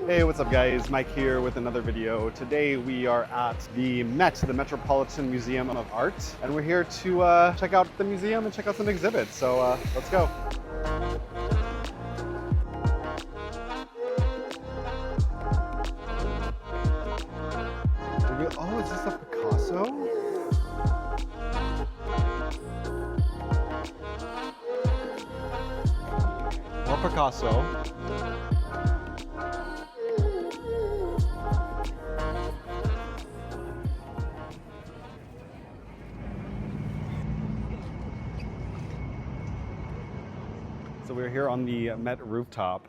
Hey, what's up guys? Mike here with another video. Today we are at the Met, the Metropolitan Museum of Art, and we're here to check out the museum and check out some exhibits. So let's go. Oh, is this a Picasso? More Picasso. So we're here on the Met rooftop,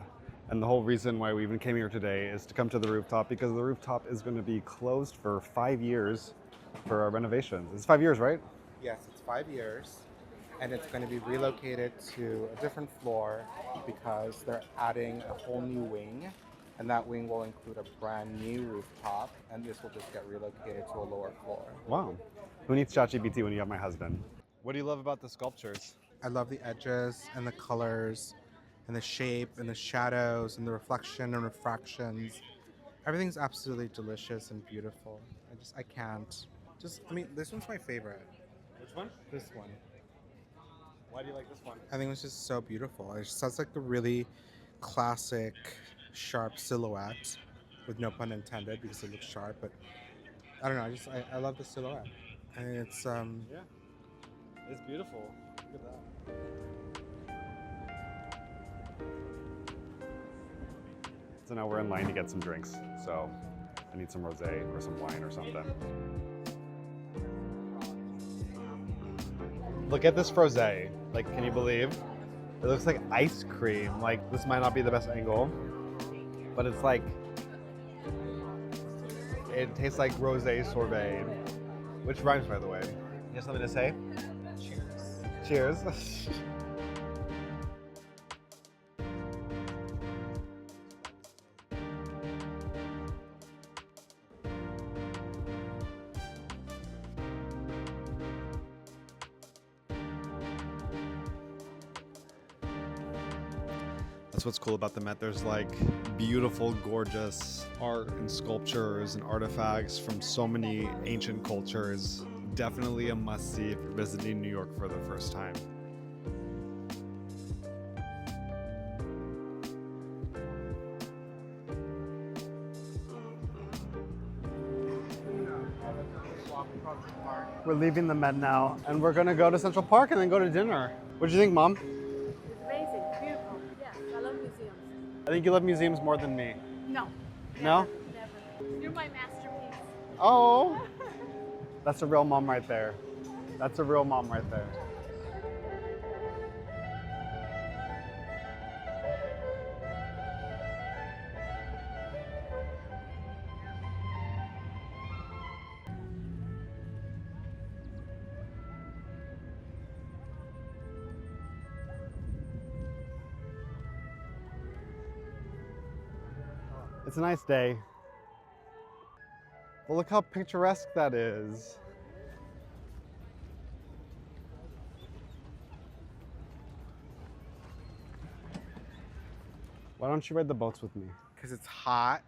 and the whole reason why we even came here today is to come to the rooftop because the rooftop is going to be closed for 5 years for our renovations. It's 5 years, right? Yes, it's 5 years, and it's going to be relocated to a different floor because they're adding a whole new wing, and that wing will include a brand new rooftop, and this will just get relocated to a lower floor. Wow. Who needs ChatGPT when you have my husband? What do you love about the sculptures? I love the edges and the colors and the shape and the shadows and the reflection and refractions. Everything's absolutely delicious and beautiful. I can't. This one's my favorite. Which one? This one. Why do you like this one? I think it's just so beautiful. It just has like a really classic, sharp silhouette, with no pun intended because it looks sharp. But I don't know. I love the silhouette, and it's Yeah, it's beautiful. Look at that. So now we're in line to get some drinks. So I need some rosé or some wine or something. Look at this rosé. Like, can you believe? It looks like ice cream. Like, this might not be the best angle, but it's like, it tastes like rosé sorbet, which rhymes, by the way. You have something to say? Cheers. Cheers. That's what's cool about the Met. There's like beautiful, gorgeous art and sculptures and artifacts from so many ancient cultures. Definitely a must-see if you're visiting New York for the first time. We're leaving the Met now, and we're gonna go to Central Park and then go to dinner. What do you think, Mom? Amazing, beautiful. Yes, I love museums. I think you love museums more than me. No. No? Never. You're my masterpiece. Oh, that's a real mom right there. That's a real mom right there. It's a nice day. Well, look how picturesque that is. Why don't you ride the boats with me? because it's hot.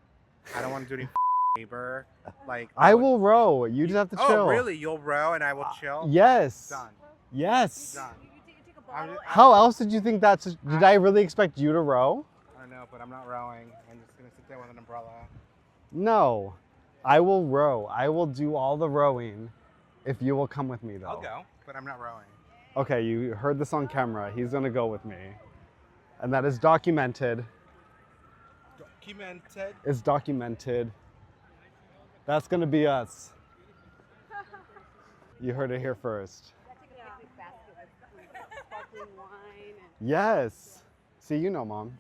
I don't want to do any labor. Like I will row. You just have to chill. Oh, really? You'll row and I will chill? Yes. Done. Yes. Done. You take a bottle. How else did you think that's? Did I really expect you to row? I don't know, but I'm not rowing. I'm just gonna sit there with an umbrella. No. I will row. I will do all the rowing if you will come with me, though. I'll go, but I'm not rowing. Okay, you heard this on camera. He's gonna go with me. And that is documented. Documented. It's documented. That's gonna be us. You heard it here first. Yeah. A big basket with sparkling wine. And Yes. See, you know, Mom.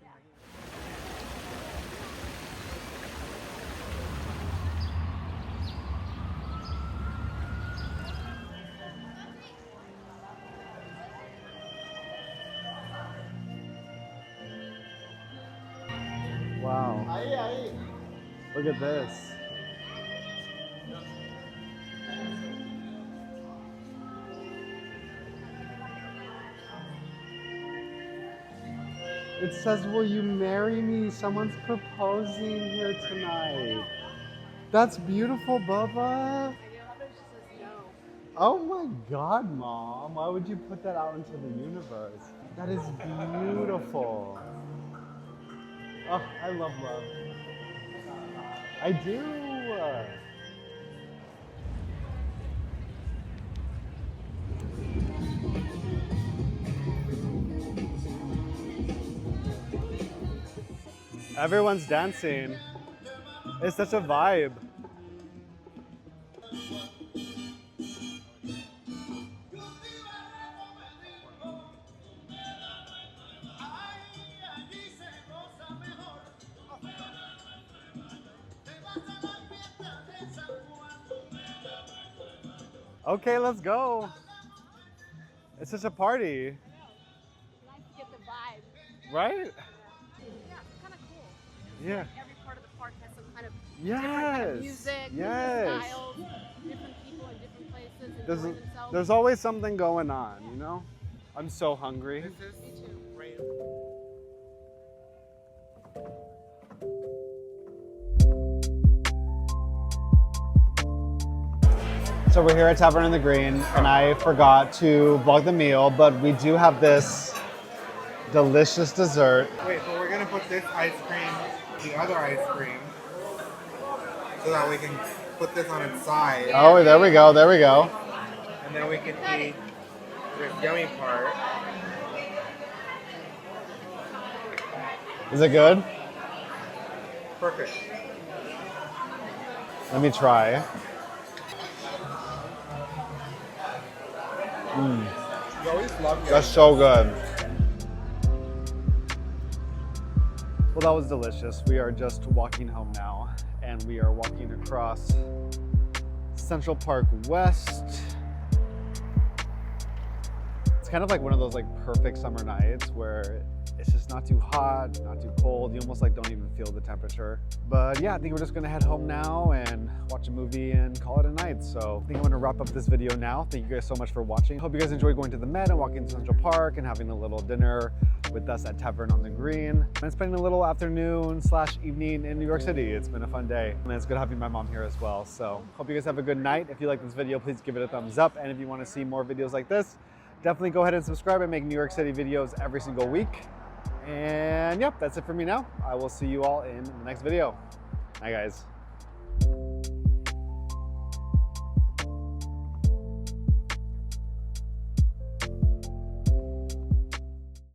Wow. Look at this. It says, will you marry me? Someone's proposing here tonight. That's beautiful, Bubba. I know, but she says no. Oh my God, Mom. Why would you put that out into the universe? That is beautiful. Oh, I love love. I do. Everyone's dancing. It's such a vibe. Okay, let's go. It's such a party, Nice to get the vibe. right? Yeah, it's kind of cool. Yeah. Every part of the park has some kind of Yes. different kind of music, Yes. different styles, different people in different places enjoying themselves. There's always something going on, you know? I'm so hungry. This is Me too. right. So we're here at Tavern in the Green, and I forgot to vlog the meal, but we do have this delicious dessert. Wait, so we're gonna put this ice cream, the other ice cream, so that we can put this on its side, Oh, there we go, there we go. and then we can eat this yummy part. Is it good? Perfect. Let me try. You always love That's so good. Well, that was delicious. We are just walking home now, and we are walking across Central Park West. It's kind of like one of those like perfect summer nights where it's just not too hot, not too cold. You almost like don't even feel the temperature. But yeah, I think we're just gonna head home now and watch a movie and call it a night. So I think I'm gonna wrap up this video now. Thank you guys so much for watching. Hope you guys enjoyed going to the Met and walking to Central Park and having a little dinner with us at Tavern on the Green and spending a little afternoon / evening in New York City. It's been a fun day, and it's good having my mom here as well. So hope you guys have a good night. If you like this video, please give it a thumbs up. And if you want to see more videos like this, definitely go ahead and subscribe. I make New York City videos every single week. And yep, that's it for me now. I will see you all in the next video. Bye guys.